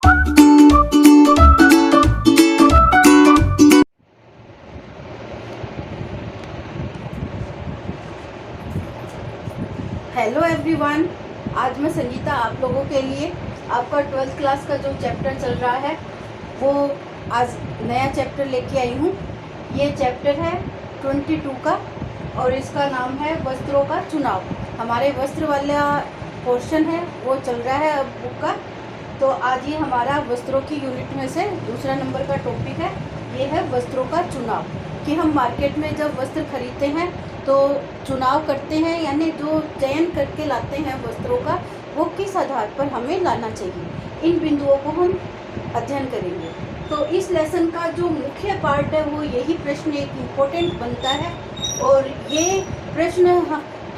Hello everyone, आज मैं संगीता आप लोगों के लिए आपका 12th क्लास का जो चैप्टर चल रहा है वो आज नया चैप्टर लेके आई हूँ। ये चैप्टर है 22 का और इसका नाम है वस्त्रों का चुनाव। हमारे वस्त्र वाला पोर्शन है वो चल रहा है अब बुक का। तो आज ये हमारा वस्त्रों की यूनिट में से दूसरा नंबर का टॉपिक है। ये है वस्त्रों का चुनाव, कि हम मार्केट में जब वस्त्र खरीदते हैं तो चुनाव करते हैं, यानी जो चयन करके लाते हैं वस्त्रों का, वो किस आधार पर हमें लाना चाहिए। इन बिंदुओं को हम अध्ययन करेंगे। तो इस लेसन का जो मुख्य पार्ट है वो यही प्रश्न एक इम्पोर्टेंट बनता है और ये प्रश्न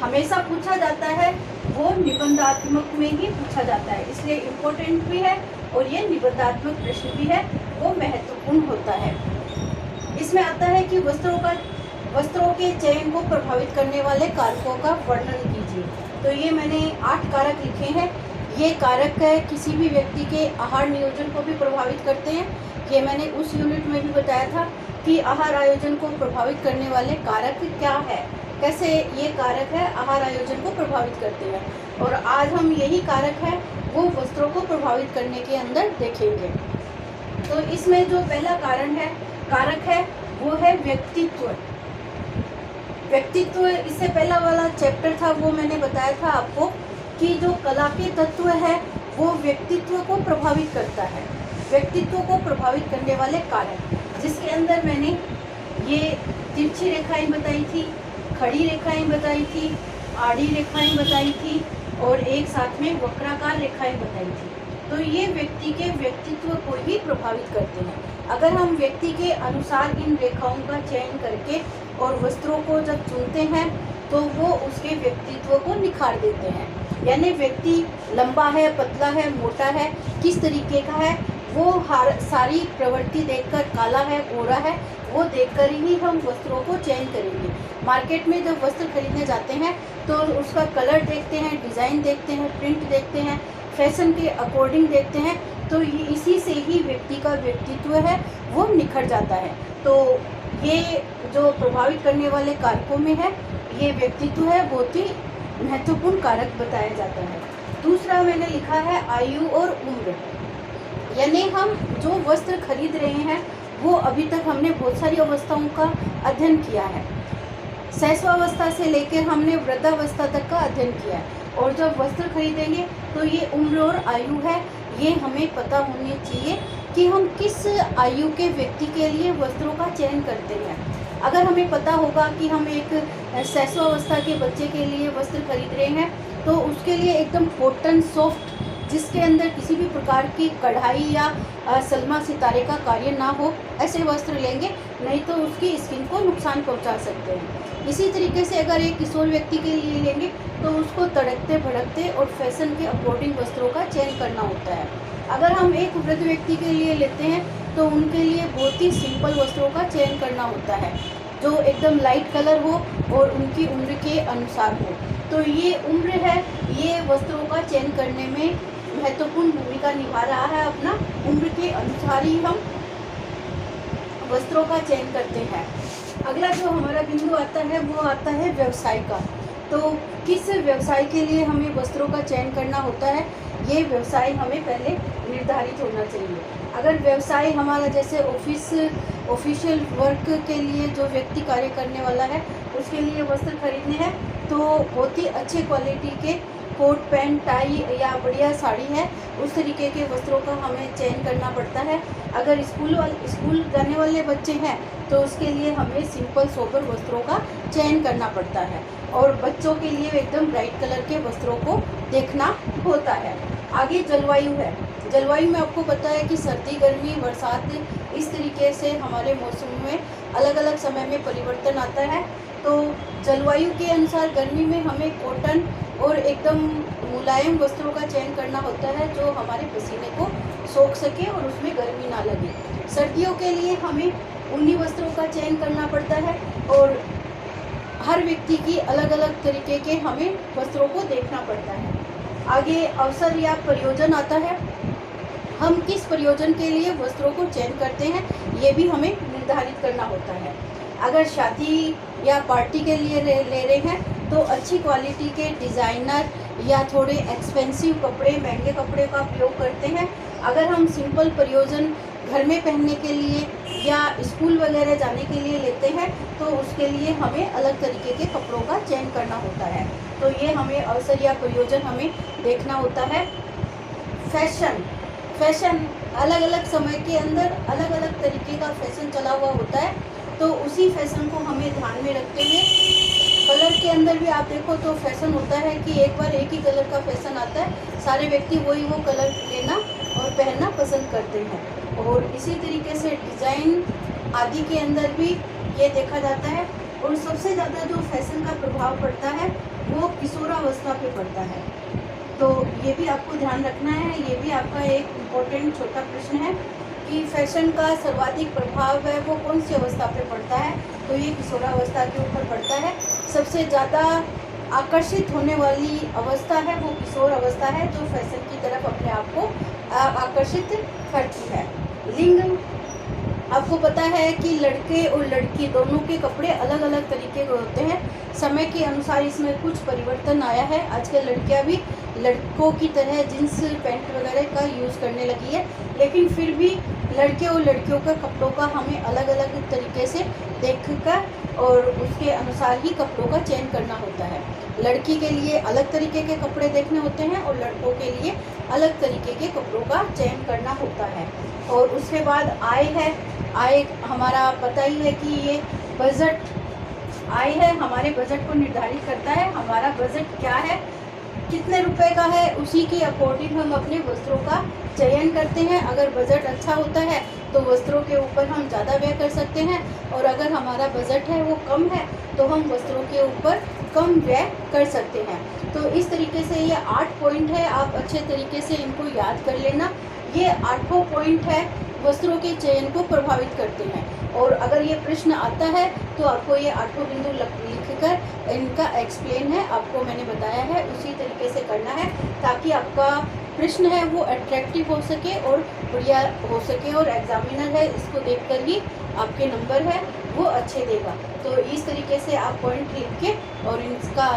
हमेशा पूछा जाता है, वो निबंधात्मक में ही पूछा जाता है, इसलिए इम्पोर्टेंट भी है और ये निबंधात्मक प्रश्न भी है, वो महत्वपूर्ण होता है। इसमें आता है कि वस्त्रों के चयन को प्रभावित करने वाले कारकों का वर्णन कीजिए। तो ये मैंने 8 कारक लिखे हैं। ये कारक है किसी भी व्यक्ति के आहार नियोजन को भी प्रभावित करते हैं। ये मैंने उस यूनिट में भी बताया था कि आहार आयोजन को प्रभावित करने वाले कारक क्या है, कैसे ये कारक है आहार आयोजन को प्रभावित करते हैं। और आज हम यही कारक है वो वस्त्रों को प्रभावित करने के अंदर देखेंगे। तो इसमें जो पहला कारक है वो है व्यक्तित्व। इससे पहला वाला चैप्टर था वो मैंने बताया था आपको कि जो कला के तत्व है वो व्यक्तित्व को प्रभावित करता है। व्यक्तित्व को प्रभावित करने वाले कारक, जिसके अंदर मैंने ये तिरछी रेखाएं बताई थी, खड़ी रेखाएं बताई थी, आड़ी रेखाएं बताई थी और एक साथ में वक्राकार रेखाएं बताई थी। तो ये व्यक्ति के व्यक्तित्व को ही प्रभावित करते हैं। अगर हम व्यक्ति के अनुसार इन रेखाओं का चयन करके और वस्त्रों को जब चुनते हैं तो वो उसके व्यक्तित्व को निखार देते हैं। यानी व्यक्ति लंबा है, पतला है, मोटा है, किस तरीके का है, वो सारी प्रवृत्ति देखकर, काला है, गोरा है, वो देखकर ही हम वस्त्रों को चयन करेंगे। मार्केट में जब वस्त्र खरीदने जाते हैं तो उसका कलर देखते हैं, डिज़ाइन देखते हैं, प्रिंट देखते हैं, फैशन के अकॉर्डिंग देखते हैं, तो इसी से ही व्यक्ति का व्यक्तित्व है वो निखर जाता है। तो ये जो प्रभावित करने वाले कारकों में है, ये व्यक्तित्व है बहुत ही महत्वपूर्ण कारक बताया जाता है। दूसरा मैंने लिखा है आयु और उम्र। यानी हम जो वस्त्र खरीद रहे हैं वो अभी तक हमने बहुत सारी अवस्थाओं का अध्ययन किया है। शैशवावस्था से लेकर हमने वृद्धावस्था तक का अध्ययन किया है और जब वस्त्र खरीदेंगे तो ये उम्र और आयु है, ये हमें पता होनी चाहिए कि हम किस आयु के व्यक्ति के लिए वस्त्रों का चयन करते हैं। अगर हमें पता होगा कि हम एक शैशवावस्था के बच्चे के लिए वस्त्र खरीद रहे हैं तो उसके लिए एकदम कॉटन सॉफ्ट, जिसके अंदर किसी भी प्रकार की कढ़ाई या सलमा सितारे का कार्य ना हो, ऐसे वस्त्र लेंगे, नहीं तो उसकी स्किन को नुकसान पहुंचा सकते हैं। इसी तरीके से अगर एक किशोर व्यक्ति के लिए लेंगे तो उसको तड़कते भड़कते और फैशन के अकॉर्डिंग वस्त्रों का चयन करना होता है। अगर हम एक वृद्ध व्यक्ति के लिए लेते हैं तो उनके लिए बहुत ही सिंपल वस्त्रों का चयन करना होता है, जो एकदम लाइट कलर हो और उनकी उम्र के अनुसार हो। तो ये उम्र है, ये वस्त्रों का चयन करने में महत्वपूर्ण भूमिका निभा रहा है। अपना उम्र के अनुसार ही हम वस्त्रों का चयन करते हैं। अगला जो हमारा बिंदु आता है वो आता है व्यवसाय का। तो किस व्यवसाय के लिए हमें वस्त्रों का चयन करना होता है, ये व्यवसाय हमें पहले निर्धारित होना चाहिए। अगर व्यवसाय हमारा जैसे ऑफिशियल वर्क के लिए जो व्यक्ति कार्य करने वाला है उसके लिए वस्त्र खरीदने हैं तो बहुत ही अच्छे क्वालिटी के कोट पैंट टाई या बढ़िया साड़ी है उस तरीके के वस्त्रों का हमें चयन करना पड़ता है। अगर स्कूल जाने वाले बच्चे हैं तो उसके लिए हमें सिंपल सोबर वस्त्रों का चयन करना पड़ता है और बच्चों के लिए एकदम ब्राइट कलर के वस्त्रों को देखना होता है। आगे जलवायु है। जलवायु में आपको पता है कि सर्दी, गर्मी, बरसात, इस तरीके से हमारे मौसम में अलग अलग समय में परिवर्तन आता है। तो जलवायु के अनुसार गर्मी में हमें कॉटन और एकदम मुलायम वस्त्रों का चयन करना होता है जो हमारे पसीने को सोख सके और उसमें गर्मी ना लगे। सर्दियों के लिए हमें ऊनी वस्त्रों का चयन करना पड़ता है और हर व्यक्ति की अलग अलग तरीके के हमें वस्त्रों को देखना पड़ता है। आगे अवसर या प्रयोजन आता है। हम किस प्रयोजन के लिए वस्त्रों को चयन करते हैं, ये भी हमें निर्धारित करना होता है। अगर शादी या पार्टी के लिए ले रहे हैं तो अच्छी क्वालिटी के डिज़ाइनर या थोड़े एक्सपेंसिव कपड़े, महंगे कपड़े का प्रयोग करते हैं। अगर हम सिंपल प्रयोजन घर में पहनने के लिए या स्कूल वगैरह जाने के लिए लेते हैं तो उसके लिए हमें अलग तरीके के कपड़ों का चयन करना होता है। तो ये हमें अवसर या प्रयोजन हमें देखना होता है। फैशन अलग अलग समय के अंदर अलग अलग तरीके का फैशन चला हुआ होता है, तो उसी फैशन को हमें ध्यान में रखते हुए कलर के अंदर भी आप देखो तो फैशन होता है कि एक बार एक ही कलर का फैशन आता है, सारे व्यक्ति वो कलर लेना और पहनना पसंद करते हैं। और इसी तरीके से डिज़ाइन आदि के अंदर भी ये देखा जाता है। और सबसे ज़्यादा जो फैशन का प्रभाव पड़ता है वो किशोरावस्था पे पड़ता है, तो ये भी आपको ध्यान रखना है। ये भी आपका एक इम्पोर्टेंट छोटा प्रश्न है कि फैशन का सर्वाधिक प्रभाव है वो कौन सी अवस्था पे पड़ता है, तो ये किशोरावस्था के ऊपर पड़ता है। सबसे ज़्यादा आकर्षित होने वाली अवस्था है वो किशोर अवस्था है, जो फैशन की तरफ अपने आप को आकर्षित करती है। लिंग, आपको पता है कि लड़के और लड़की दोनों के कपड़े अलग अलग तरीके के होते हैं। समय के अनुसार इसमें कुछ परिवर्तन आया है। आजकल लड़कियां भी लड़कों की तरह जींस पैंट वगैरह का यूज़ करने लगी है, लेकिन फिर भी लड़के और लड़कियों के कपड़ों का हमें अलग अलग तरीके से देखकर और उसके अनुसार ही कपड़ों का चयन करना होता है। लड़की के लिए अलग तरीके के कपड़े देखने होते हैं और लड़कों के लिए अलग तरीके के कपड़ों का चयन करना होता है। और उसके बाद आय है। आय हमारा पता ही है कि ये बजट, आय है हमारे बजट को निर्धारित करता है। हमारा बजट क्या है, कितने रुपए का है, उसी के अकॉर्डिंग हम अपने वस्त्रों का चयन करते हैं। अगर बजट अच्छा होता है तो वस्त्रों के ऊपर हम ज़्यादा व्यय कर सकते हैं, और अगर हमारा बजट है वो कम है तो हम वस्त्रों के ऊपर कम व्यय कर सकते हैं। तो इस तरीके से ये 8 पॉइंट है, आप अच्छे तरीके से इनको याद कर लेना। ये 8 पॉइंट है वस्त्रों के चयन को प्रभावित करते हैं। और अगर ये प्रश्न आता है तो आपको ये 8 बिंदु लिखकर इनका एक्सप्लेन है, आपको मैंने बताया है उसी तरीके से करना है, ताकि आपका प्रश्न है वो अट्रैक्टिव हो सके और बढ़िया हो सके, और एग्जामिनर है इसको देखकर ही आपके नंबर है वो अच्छे देगा। तो इस तरीके से आप पॉइंट लिख के और इसका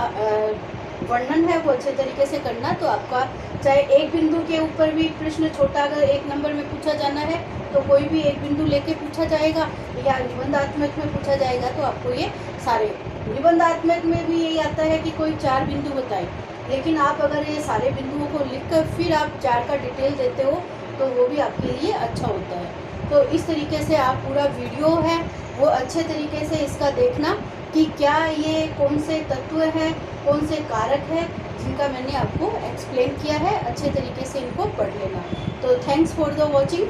वर्णन है वो अच्छे तरीके से करना। तो आपका चाहे एक बिंदु के ऊपर भी प्रश्न छोटा अगर 1 नंबर में पूछा जाना है तो कोई भी 1 बिंदु लेके पूछा जाएगा, या निबंधात्मक में पूछा जाएगा तो आपको ये सारे, निबंधात्मक में भी यही आता है कि कोई 4 बिंदु बताए, लेकिन आप अगर ये सारे बिंदुओं को लिखकर फिर आप 4 का डिटेल देते हो तो वो भी आपके लिए अच्छा होता है। तो इस तरीके से आप पूरा वीडियो है वो अच्छे तरीके से इसका देखना कि क्या ये कौन से तत्व हैं, कौन से कारक हैं जिनका मैंने आपको एक्सप्लेन किया है। अच्छे तरीके से इनको पढ़ लेना। तो थैंक्स फॉर द वॉचिंग।